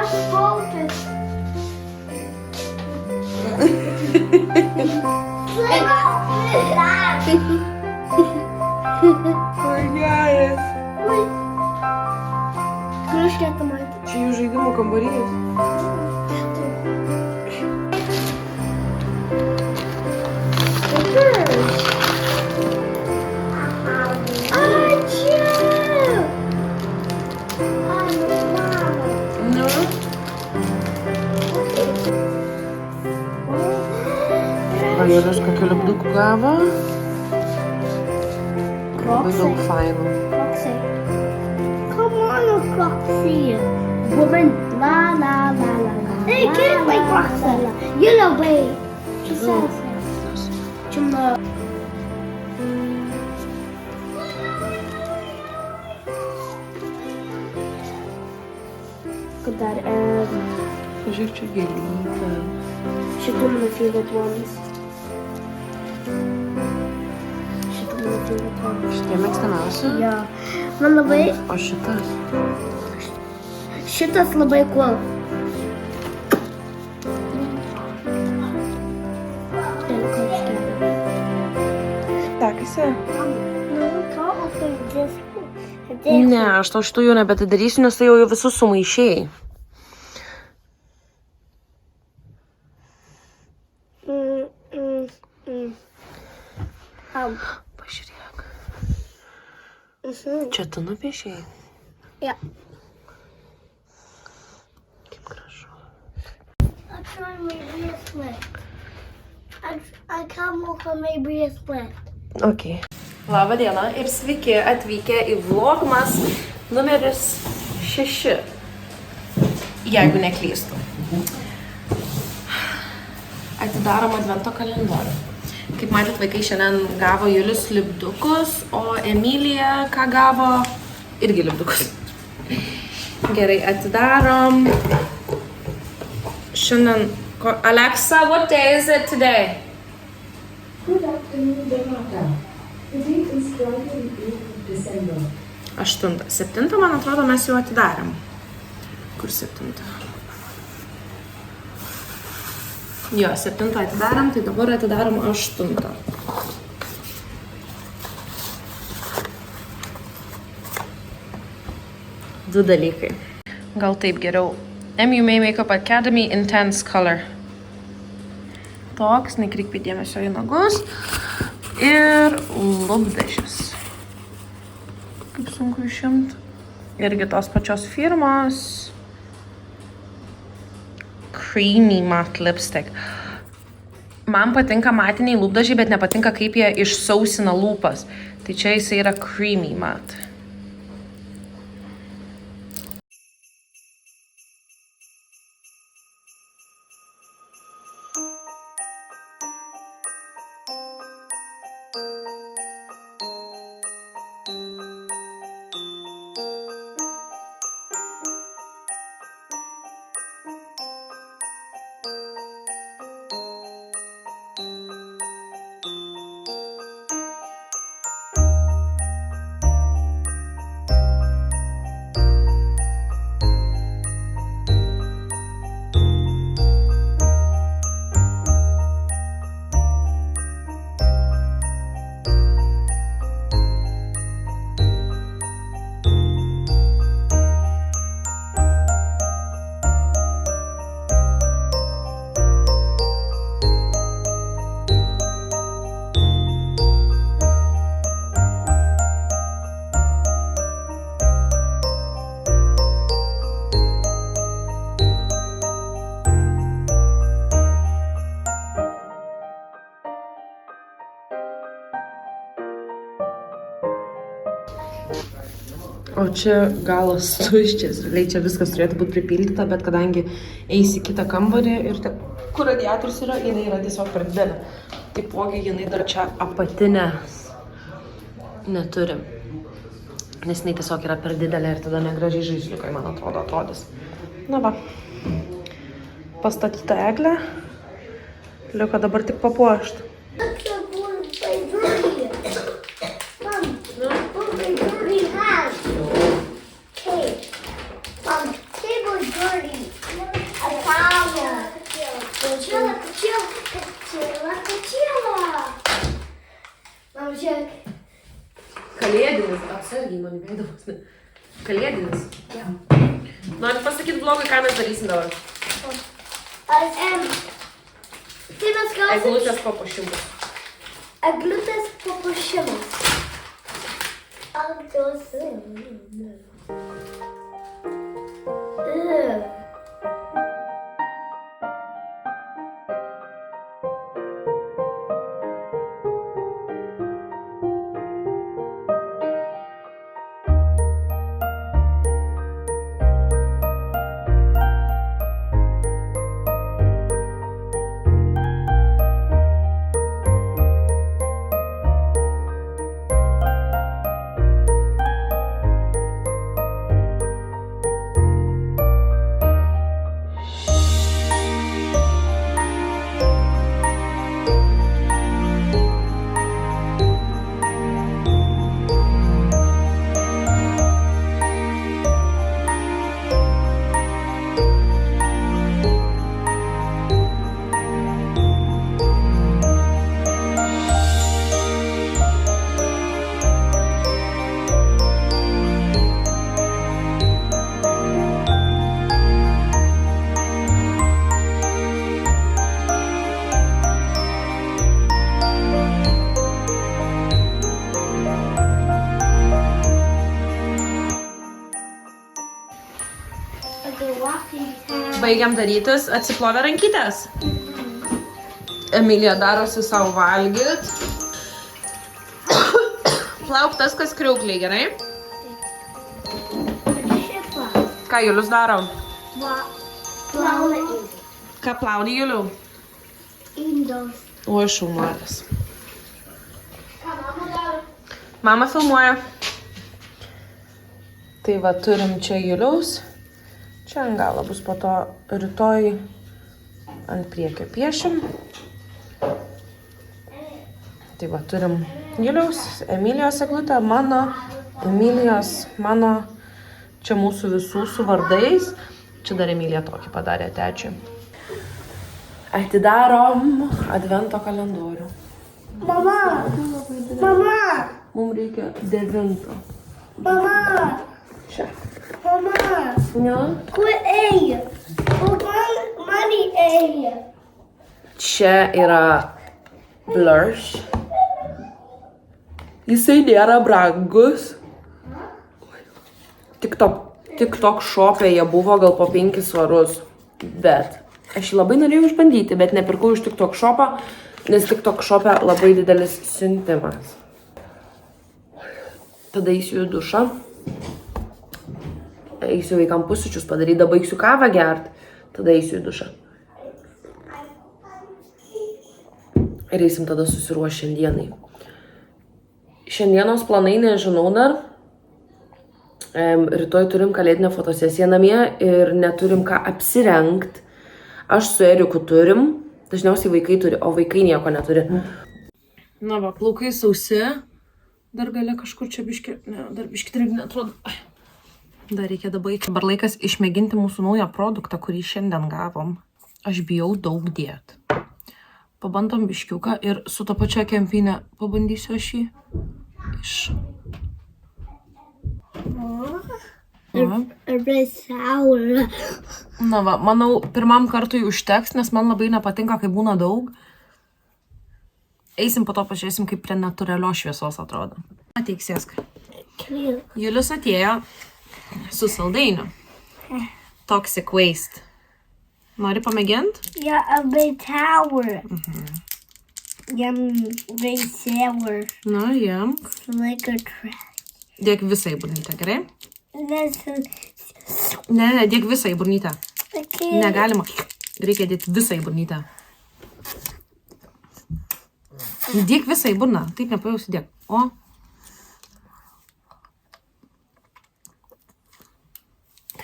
Aš kaupęs. Oi, geras. Grįžkėtų matyti. Čia jų žaidimų kambarys. Ačiū! Nu. Va, Julius kokių lipdukų gavo. Labai daug fainų. Kroksai. Come on, Kroksai. Woman, la la la la la. Hey, kids like Kroksai. You know, babe. She says. Chumma. Good that Pažiūrėk, čia gėlytė. Šitų mano favorite ones. Šitų mano favorite ones. Šitie mėgstamiausi? Jo. Man labai, O šitas? šitas labai cool. Sekasi? Ne. Ne, aš tau šitų jau nebetidarysiu, nes tai jau visus sumaišėjai. Pažiūrėk. Čia tu nupiešėjai? Ja. Kaip gražu. I'm trying my bracelet. I can't walk on my bracelet. Ok. Labą dieną ir sveiki atvykę į vlogmas numeris 6, jeigu neklystu. Atidarom advento kalendorių. Kaip matėt, vaikai šiandien gavo Julius lipdukus, o Emilija ką gavo? Irgi lipdukus. Gerai, atidarom. Šiandien... Alexa, what day is it today? Good afternoon, Donata. The date is Friday, the 8th of December. 8. 7, man atrodo, mes jau atidarėm. Kur 7? Jo, 7 atidarėm, tai dabar atidarom 8. Du dalykai. Gal taip geriau. MUMA Makeup Academy Intense Color. Toks, nekreipkite dėmesio į nagus. Ir lūpdažis. Kaip sunku išimti. Irgi tos pačios firmos. Creamy Matte Lipstick. Man patinka matiniai lūpdažiai, bet nepatinka kaip jie išsausina lūpas. Tai čia jisai yra Creamy Matte. O čia galas tuščias, realiai čia viskas turėtų būti pripildyta, bet kadangi eis į kitą kambarį ir kur radiatorius yra, jinai yra tiesiog per didelė. Taipogi jinai dar čia apatinės neturi, nes jinai tiesiog yra per didelė ir tada negražiai žaisliukai, man atrodo, atrodys. Na va, pastatyta eglė, liuka dabar tik papuošti. Kalėdinis. Atsargiai man veidamas. Kalėdinis. Noriu pasakyti blogai, ką mes darysim dabar. Tai mes gausim Eglutės papuošimus. eglutės papuošimus. Baigiam darytis, atsiplovė rankytės. Emilija darosi savo valgyt. Plauk tas, kas kriaukliai, gerai? Ką Julius daro? Plauna Ką plauni, Juliu? indos. Oi, šaunuolis. Mama filmuoja. Tai va, turim čia Juliaus. Čia ant galo bus po to rytoj ant priekio piešim. Tai va, turim Juliaus, Emilijos eglutę, mano, Emilijos, mano, čia mūsų visų su vardais. Čia dar Emilija tokį padarė tečiui. Atidarom advento kalendorių. Mama! Mama! Mums reikia 9. Mama! Čia. Mama! Ne? Kur ėjo? Kur mani ėjo? Čia yra blush. Jisai nėra brangus. TikTok shop'e jie buvo gal po 5 svarus. Bet aš jį labai norėjau išbandyti, bet nepirkau iš TikTok shop'o, nes TikTok shop'e labai didelis siuntimas. Tada eisiu į dušą. Eisiu vaikam pusryčius padaryti, dabar baigsiu kavą gert. Tada eisiu į dušą. Ir eisim tada susiruoš šiandienai. Šiandienos planai nežinau dar. Rytoj turim kalėdinę fotosesiją namie ir neturim ką apsirengt. Aš su Eriku turim. Dažniausiai vaikai turi, o vaikai nieko neturi. Na va, plaukai sausi. Dar galia kažkur čia biški, ne, dar biški drėgni, atrodo. Dar reikia dabaigti. Dabar laikas išmėginti mūsų naują produktą, kurį šiandien gavom. Aš bijau daug dėt. Pabandom biškiuką ir su to pačia kempinė pabandysiu aš jį iš... Na va, manau, pirmam kartui užteks, nes man labai nepatinka, kai būna daug. Eisim po to pažiūrėsim, kaip prie natūralios šviesos atrodo. Ateik, sėsk. Julius atėjo su saldainiu. Toxic Waste. Nori pamėgint? Ja, a big tower. Jam big sour. Na, jam. Like a trash. Dėk visą į burnytę, gerai? Listen. Ne, dėk visą į burnytę. Okay. Negalima. Reikia dėti visą į burnytę. Dėk visą į burną. Taip nepajausi, dėk. O.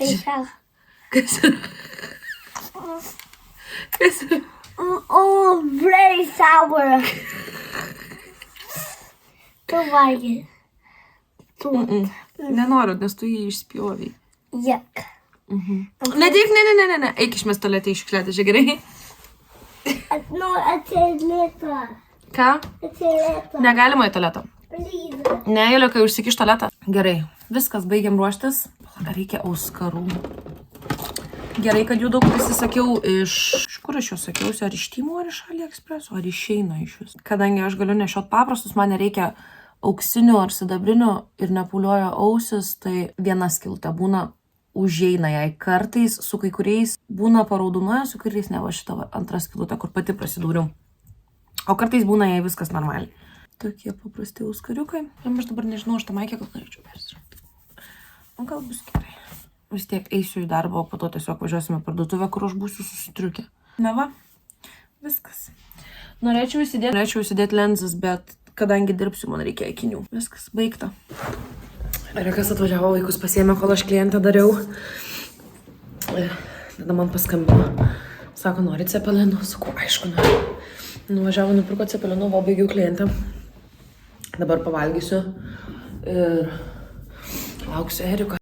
Kas? Kas? Oh, very sour. Tu valgy. Nenoriu, nes tu jį išspjoviai. Yuck. Nedėk, ne. Eik išmest tualetę iš šiukšliadėžę, gerai? No, atsėlėta. Ką? Atsėlėta. Negalima į tualetą. Ne, Juliukai, užsikiš tualetą. Gerai, viskas, baigiam ruoštis. Dar reikia auskarų. Gerai, kad jų daug prisisakiau iš kur aš jau sakiausi, ar iš Timo, ar iš AliExpress, ar išeina iš vis. Kadangi aš galiu nešiot paprastus, man nereikia auksinių ar sidabrinių ir nepūliuoja ausis, tai viena skilutė būna užeina jai. Kartais su kai kuriais būna paraudonuoja, su kuriais ne va šita antra skilutė, kur pati prasidūriau. O kartais būna jai viskas normaliai. Tokie paprasti auskariukai. Aš dabar nežinau, aš tą maikę gal norėčiau persirinkti. O gal bus gerai. Vis tiek eisiu į darbą, o po to tiesiog važiuosime parduotuvę, kur aš būsiu susitriukę. Na va, viskas. Norėčiau įsidėti lenzas, bet kadangi dirbsiu, man reikia akinių. Viskas, baigta. Erikas atvažiavo, vaikus pasiėmė, kol aš klientą dariau. Tada man paskambino. Sako, nori cepelinų? Sakau, aišku, noriu. Nuvažiavo, nupirko cepelinų, va, baigiau klientą. Dabar pavalgysiu ir lauksiu Eriko.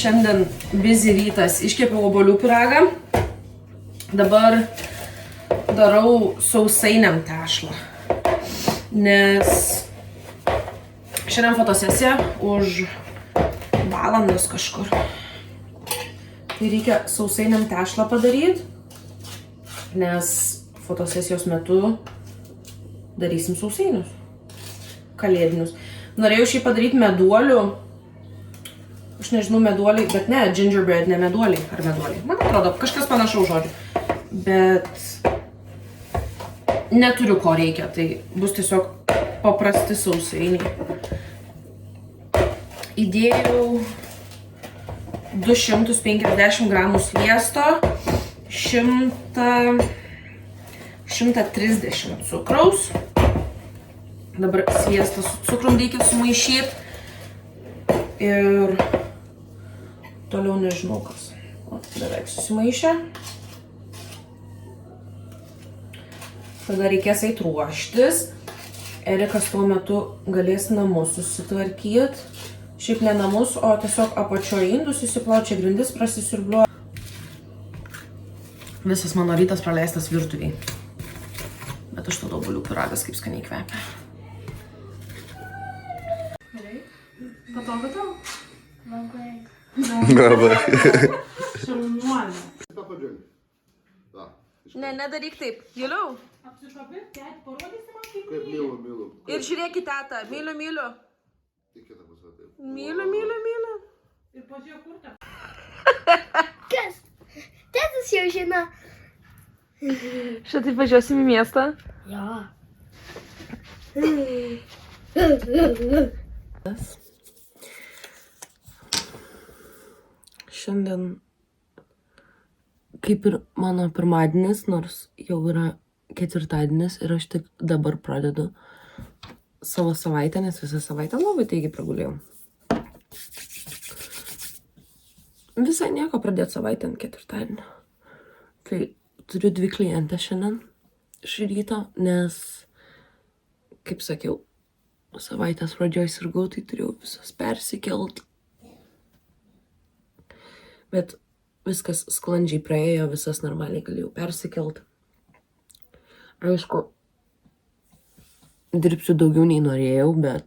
Šiandien busy rytas, iškepiau obuolių pyragą. Dabar darau sausainiam tešlą, nes šiandien fotosesija už valandos kažkur. Tai reikia sausainiam tešlą padaryti, nes fotosesijos metu darysim sausainius kalėdinius. Norėjau šį padaryti meduolių. Aš nežinau, meduoliai, bet ne, gingerbread, ne meduoliai, ar meduoliai. Man atrodo, kažkas panašaus žodžiu. Bet neturiu ko reikia, tai bus tiesiog paprasti sausainiai. Įdėjau 250 gramų sviesto, 130 cukraus. Dabar sviestą su cukrum reikia sumaišyti. Ir toliau nežinau kas. O, beveik susimaišė. Tada reikės eit ruoštis. Erikas tuo metu galės namus susitvarkyti. Šiaip ne namus, o tiesiog apačioje indus įsiplaučia grindis, prasisiurbliuoja. Visas mano rytas praleistas virtuviai. Bet aš tada obuolių pyragas kaip skaniai kvepia. Patogu tau? Labai. Labai. Šaunuolė. Ne, nedaryk taip. Juliau. Apsišopi, tėti, parodysi man kaip Kaip myliu, myliu. Ir žiūrėk į tetą. Myliu, myliu. Tik kitą pusę taip. Myliu, myliu, myliu. ir pažiūrėk kur ta. Kas? Tėtis jau žino. Šitaip važiuosim į miestą. Jo. Šiandien kaip ir mano pirmadienis, nors jau yra ketvirtadienis ir aš tik dabar pradedu savo savaitę, nes visą savaitę labai taigi pragulėjau. Visai nieko pradėti savaitę ant ketvirtadienio. Tai turiu 2 klientės šiandien šį rytą, nes, kaip sakiau, savaitės pradžioj sirgau, tai turėjau visas persikelt. Bet viskas sklandžiai praėjo, visas normaliai galėjau persikelt. Aišku, dirbsiu daugiau nei norėjau, bet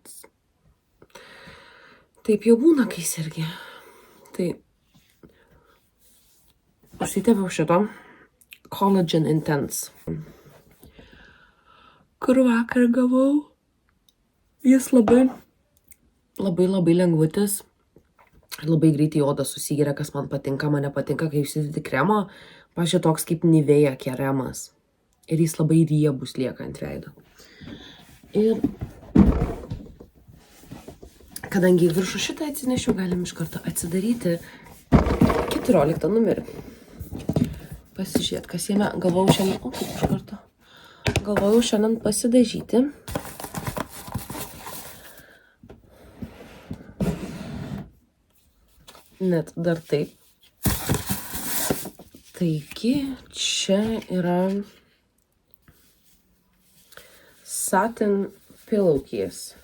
taip jau būna, kai sergi. Tai užsitepiau šito Collagen Intense, kur vakar gavau. Jis labai lengvutis. Labai greitai oda susigeria, kas man patinka, man nepatinka, kai užsidedi kremą. Pavyzdžiui, toks kaip Nivea kremas. Ir jis labai riebus lieka ant veido. Ir kadangi viršų šitą atsinešiau, galim iš karto atsidaryti 14 numerį. Pasižiūrėt, kas jame. Galvojau šiandien pasidažyti. Net dar taip. Taigi, čia yra satin pillowcase.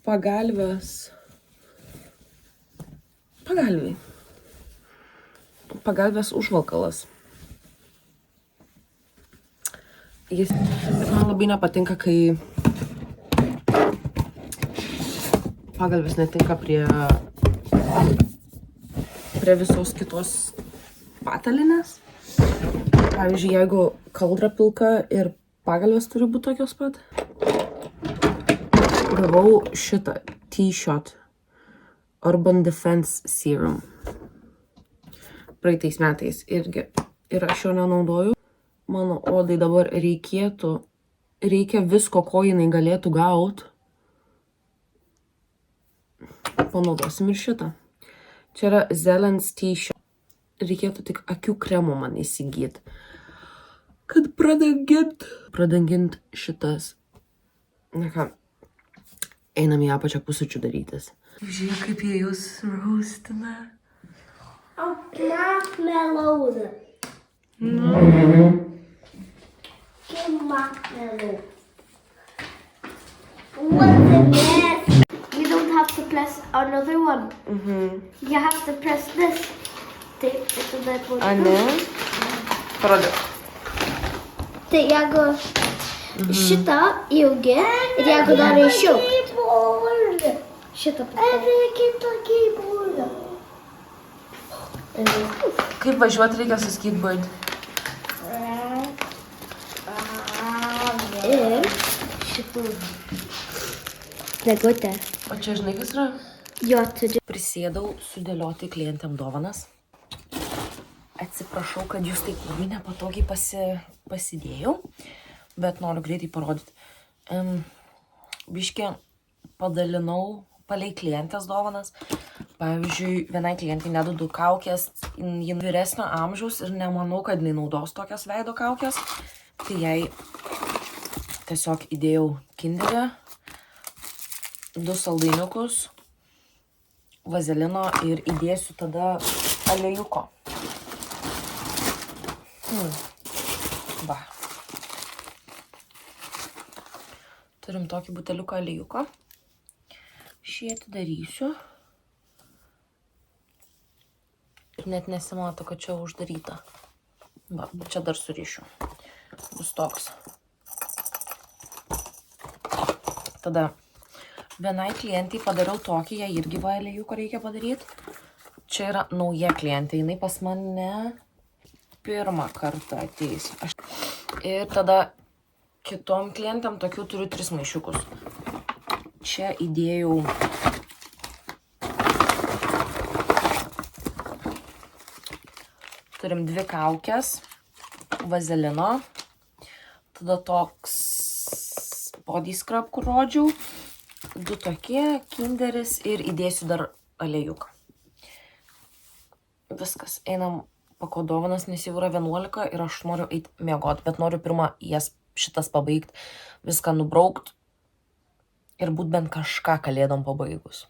Pagalvės užvalkalas. Man labai nepatinka, kai pagalvės netinka prie visos kitos patalinės. Pavyzdžiui, jeigu kaldra pilka ir pagalvės turi būti tokios pat. Gavau šitą T-Shot Urban Defense Serum. Praeitais metais irgi. Ir aš jo nenaudoju. Mano odai dabar reikia visko, ko jinai galėtų gauti. Panaudosim ir šitą. Čia yra Zelens T-Shot. Reikėtų tik akių kremo man įsigyti. Kad pradangint šitas. Na ką, einam į apačią pusryčių darytis. Žiūrėk, kaip jie jūs raustina. Marshmallows. Marshmallow. What's the best? You don't have to press another one. You have to press this. Taip, ir tada po... A ne? Parodyk. Tai jeigu šitą ilgi ir jeigu dar aiškiau. Šitą padaryti. Kaip važiuoti reikia su skateboard? Ir šitų. Degutė. O čia žinai, kas yra? Jo, turiu. Prisėdau sudėlioti klientėm dovanas. Atsiprašau, kad jūs taip labai nepatogiai pasidėjau, bet noriu greitai parodyti. Biškį padalinau palei klientės dovanas. Pavyzdžiui, vienai klientai neduodu kaukės, ji vyresnio amžiaus ir nemanau, kad jinai naudos tokias veido kaukės. Tai jai tiesiog įdėjau kinderį, 2 saldainiukus, vazelino ir įdėsiu tada aliejuko. Va. Turim tokį buteliuką aliejuko. Šį atidarysiu. Ir net nesimato, kad čia uždaryta. Va, čia dar surišiu. Bus toks. Tada vienai klientai padariau tokį, jai irgi va aliejuko reikia padaryti. Čia yra nauja klientė, jinai pas mane pirmą kartą ateis. Ir tada kitom klientėm tokių turiu 3 maišiukus. Čia įdėjau turim 2 kaukės, vazelino, tada toks body scrub, kur rodžiau, 2 tokie, kinderis ir įdėsiu dar aliejuką. Viskas, einam pakodovanas, nes jau yra 11 ir aš noriu eiti miegot, bet noriu pirmą šitas pabaigti, viską nubraukt ir būt bent kažką kalėdom pabaigus.